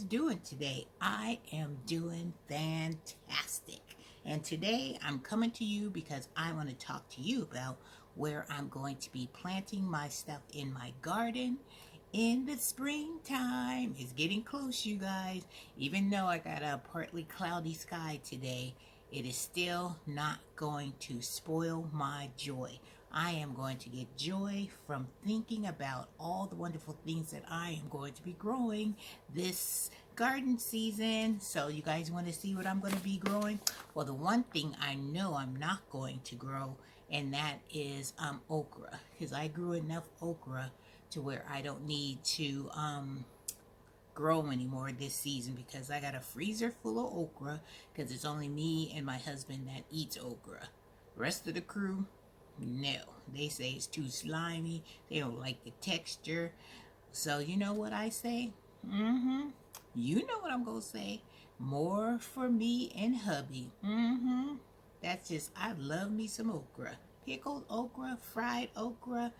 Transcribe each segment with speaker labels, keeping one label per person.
Speaker 1: doing today? I am doing fantastic. And today I'm coming to you because I want to talk to you about where I'm going to be planting my stuff in my garden in the springtime. It's getting close, you guys. Even though I got a partly cloudy sky today, it is still not going to spoil my joy. I am going to get joy from thinking about all the wonderful things that I am going to be growing this garden season. So you guys want to see what I'm going to be growing? Well, the one thing I know I'm not going to grow, and that is okra, because I grew enough okra to where I don't need to grow anymore this season, because I got a freezer full of okra, because it's only me and my husband that eats okra. The rest of the crew, no, they say it's too slimy. They don't like the texture. So you know what I say? You know what I'm gonna say. More for me and hubby. That's just, I love me some okra. Pickled okra, fried okra,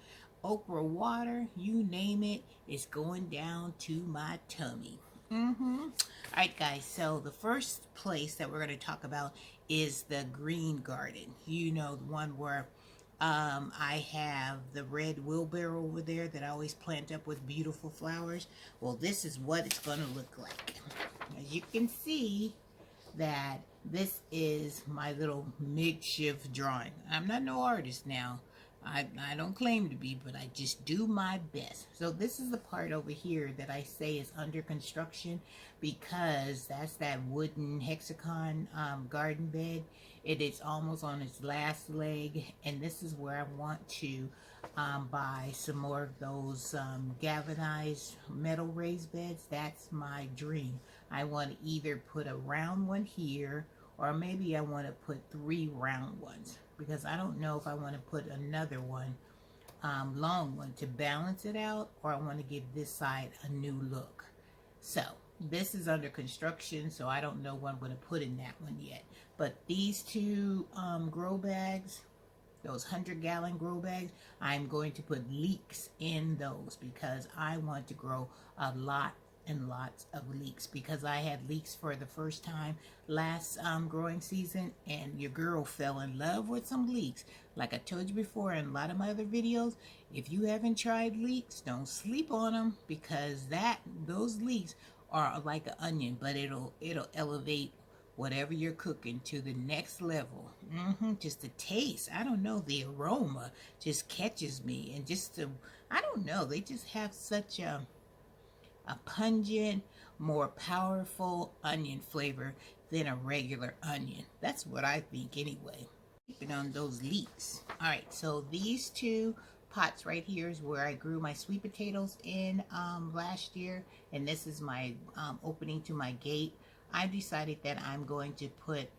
Speaker 1: okra water, you name it, it's going down to my tummy. Alright guys, so the first place that we're going to talk about is the green garden. You know, the one where I have the red wheelbarrow over there that I always plant up with beautiful flowers. Well, this is what it's going to look like. As you can see, that this is my little makeshift drawing. I'm not no artist now. I don't claim to be, but I just do my best. So this is the part over here that I say is under construction, because that's that wooden hexagon garden bed. It is almost on its last leg, and this is where I want to buy some more of those galvanized metal raised beds. That's my dream. I want to either put a round one here, or maybe I want to put 3 round ones, because I don't know if I want to put another one, long one, to balance it out, or I want to give this side a new look. So this is under construction, so I don't know what I'm going to put in that one yet. But these 2 grow bags, those 100-gallon grow bags, I'm going to put leeks in those, because I want to grow a lot and lots of leeks, because I had leeks for the first time last growing season, and your girl fell in love with some leeks. Like I told you before in a lot of my other videos, if you haven't tried leeks, don't sleep on them, because those leeks are like an onion, but it'll elevate whatever you're cooking to the next level. Just the taste, I don't know, the aroma just catches me, and just I don't know, they just have such a pungent, more powerful onion flavor than a regular onion. That's what I think anyway. Keeping on those leeks. Alright, so these 2 pots right here is where I grew my sweet potatoes in last year, and this is my opening to my gate. I decided that I'm going to put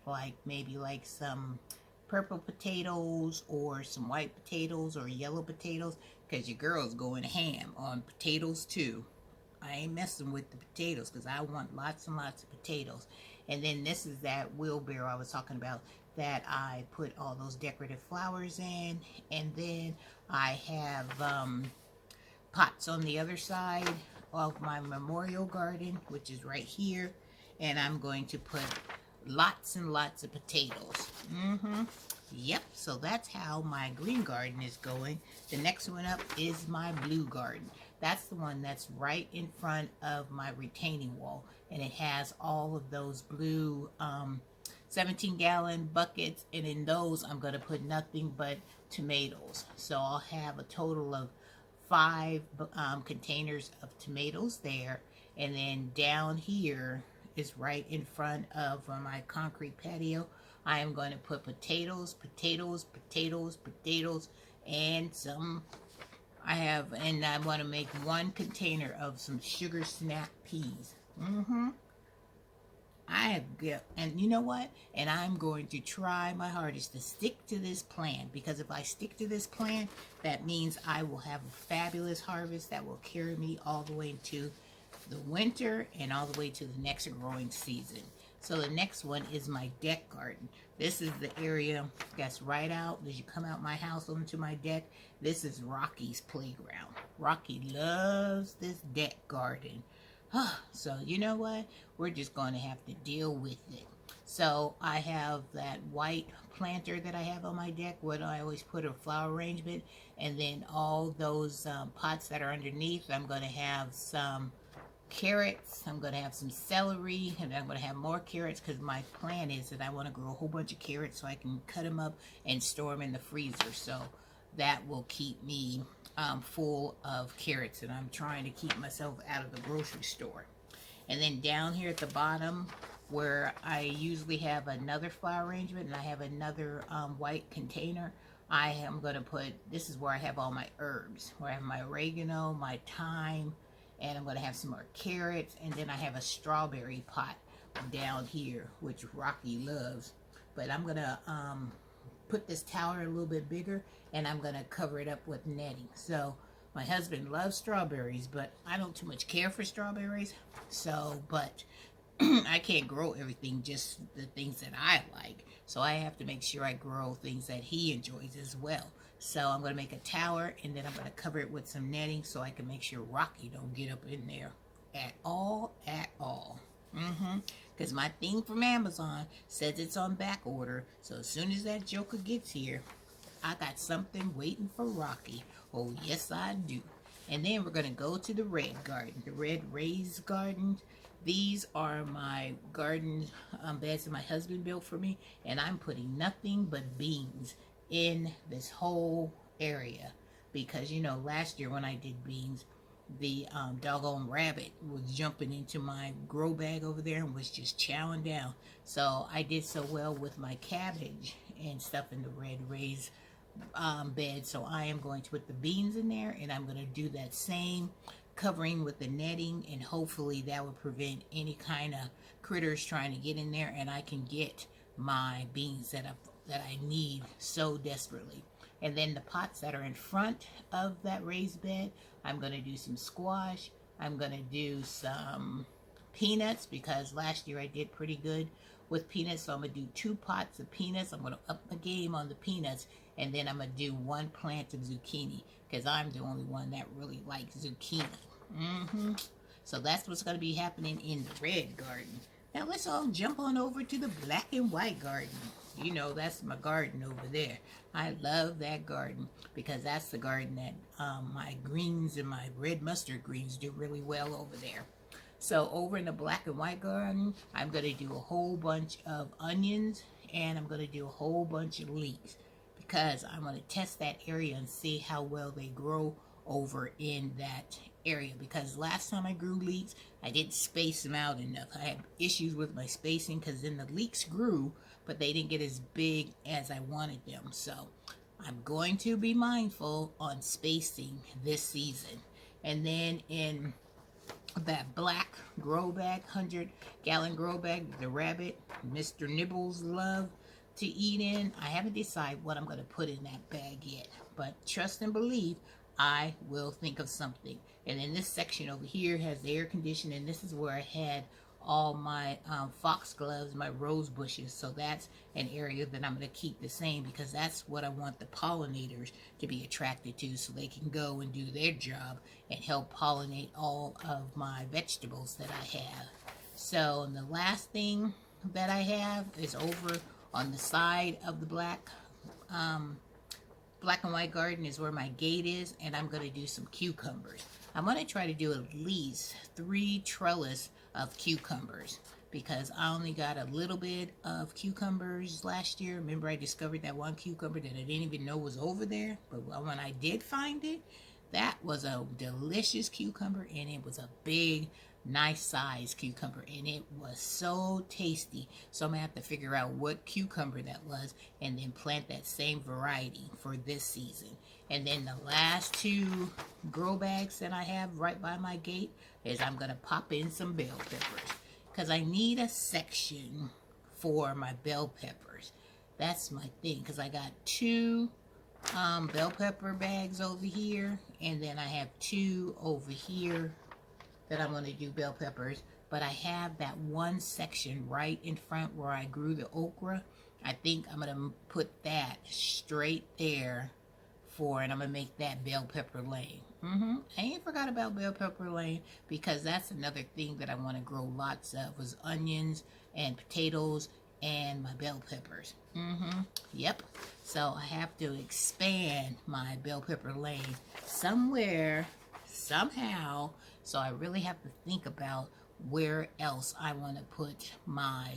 Speaker 1: maybe some purple potatoes, or some white potatoes, or yellow potatoes, because your girl's going ham on potatoes too. I ain't messing with the potatoes, because I want lots and lots of potatoes. And then this is that wheelbarrow I was talking about that I put all those decorative flowers in. And then I have pots on the other side of my memorial garden, which is right here. And I'm going to put lots and lots of potatoes. Yep, so that's how my green garden is going. The next one up is my blue garden. That's the one that's right in front of my retaining wall, and it has all of those blue 17-gallon buckets, and in those I'm going to put nothing but tomatoes. So I'll have a total of 5 containers of tomatoes there, and then down here is right in front of my concrete patio. I am going to put potatoes, potatoes, potatoes, potatoes, and some and I want to make 1 container of some sugar snap peas. And you know what? And I'm going to try my hardest to stick to this plan, because if I stick to this plan, that means I will have a fabulous harvest that will carry me all the way into the winter and all the way to the next growing season. So the next one is my deck garden. This is the area that's right out as you come out my house onto my deck. This is Rocky's playground. Rocky loves this deck garden. So you know what? We're just going to have to deal with it. So I have that white planter that I have on my deck where I always put a flower arrangement, and then all those pots that are underneath, I'm going to have some carrots, I'm going to have some celery, and I'm going to have more carrots because my plan is that I want to grow a whole bunch of carrots so I can cut them up and store them in the freezer. So that will keep me full of carrots, and I'm trying to keep myself out of the grocery store. And then down here at the bottom where I usually have another flower arrangement and I have another white container, I am going to put, this is where I have all my herbs, where I have my oregano, my thyme, and I'm going to have some more carrots, and then I have a strawberry pot down here, which Rocky loves. But I'm going to put this tower a little bit bigger, and I'm going to cover it up with netting. So my husband loves strawberries, but I don't too much care for strawberries. So, but I can't grow everything, just the things that I like. So I have to make sure I grow things that he enjoys as well. So I'm going to make a tower, and then I'm going to cover it with some netting so I can make sure Rocky don't get up in there at all. Because my thing from Amazon says it's on back order. So as soon as that joker gets here, I got something waiting for Rocky. Oh, yes, I do. And then we're going to go to the red garden, the red raised garden. These are my garden beds that my husband built for me, and I'm putting nothing but beans in this whole area because, you know, last year when I did beans, the doggone rabbit was jumping into my grow bag over there and was just chowing down. So I did so well with my cabbage and stuff in the red raised bed, so I am going to put the beans in there, and I'm going to do that same covering with the netting, and hopefully that will prevent any kind of critters trying to get in there, and I can get my beans that I need so desperately. And then the pots that are in front of that raised bed, I'm going to do some squash. I'm going to do some peanuts because last year I did pretty good with peanuts, so I'm going to do 2 pots of peanuts. I'm going to up my game on the peanuts, and then I'm going to do 1 plant of zucchini because I'm the only one that really likes zucchini. So that's what's going to be happening in the red garden. Now let's all jump on over to the black and white garden. You know, that's my garden over there. I love that garden because that's the garden that my greens and my red mustard greens do really well over there. So over in the black and white garden, I'm going to do a whole bunch of onions, and I'm going to do a whole bunch of leeks because I'm going to test that area and see how well they grow over in that area. Because last time I grew leeks, I didn't space them out enough. I had issues with my spacing because then the leeks grew, but they didn't get as big as I wanted them. So I'm going to be mindful on spacing this season. And then in that black grow bag, 100-gallon grow bag, the rabbit Mr. Nibbles love to eat in, I haven't decided what I'm going to put in that bag yet, but trust and believe I will think of something. And then this section over here has the air conditioning, and this is where I had all my foxgloves, my rose bushes. So that's an area that I'm going to keep the same because that's what I want the pollinators to be attracted to, so they can go and do their job and help pollinate all of my vegetables that I have. So the last thing that I have is over on the side of the black and white garden is where my gate is, and I'm going to do some cucumbers. I'm going to try to do at least 3 trellis of cucumbers because I only got a little bit of cucumbers last year. Remember, I discovered that one cucumber that I didn't even know was over there, but when I did find it, that was a delicious cucumber, and it was a big, nice size cucumber, and it was so tasty. So I'm gonna have to figure out what cucumber that was and then plant that same variety for this season. And then the last 2 grow bags that I have right by my gate is I'm gonna pop in some bell peppers because I need a section for my bell peppers. That's my thing because I got 2 bell pepper bags over here, and then I have 2 over here that I'm going to do bell peppers. But I have that one section right in front where I grew the okra. I think I'm going to put that straight there for, and I'm gonna make that bell pepper lane. I ain't forgot about bell pepper lane, because that's another thing that I want to grow lots of, was onions and potatoes and my bell peppers. Yep. So I have to expand my bell pepper lane somewhere, somehow. So I really have to think about where else I want to put my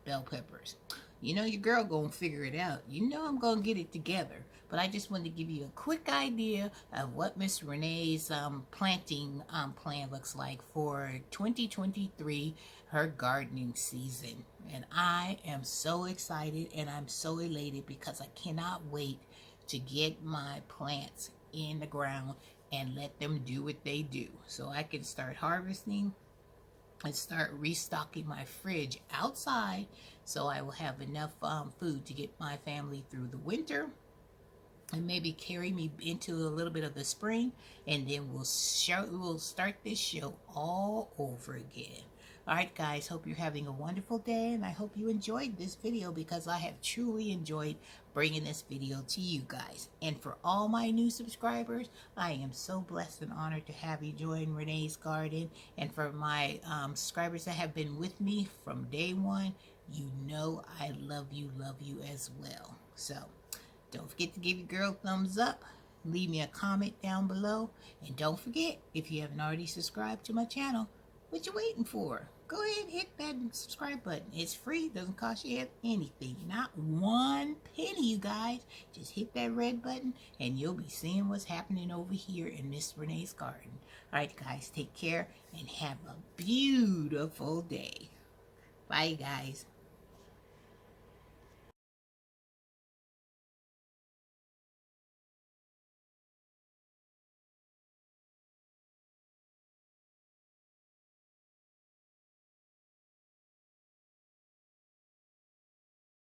Speaker 1: bell peppers. You know your girl gonna figure it out. You know I'm gonna get it together. But I just wanted to give you a quick idea of what Miss Renee's planting plan looks like for 2023, her gardening season. And I am so excited and I'm so elated because I cannot wait to get my plants in the ground and let them do what they do. So I can start harvesting and start restocking my fridge outside, so I will have enough food to get my family through the winter and maybe carry me into a little bit of the spring, and then we'll start this show all over again. All right, guys, hope you're having a wonderful day, and I hope you enjoyed this video, because I have truly enjoyed bringing this video to you guys. And for all my new subscribers, I am so blessed and honored to have you join Renee's Garden. And for my subscribers that have been with me from day one, you know I love you as well. So don't forget to give your girl a thumbs up, leave me a comment down below, and don't forget, if you haven't already subscribed to my channel, what you waiting for? Go ahead and hit that subscribe button. It's free, doesn't cost you anything, not one penny, you guys. Just hit that red button and you'll be seeing what's happening over here in Miss Renee's Garden. All right, guys, take care and have a beautiful day. Bye, guys.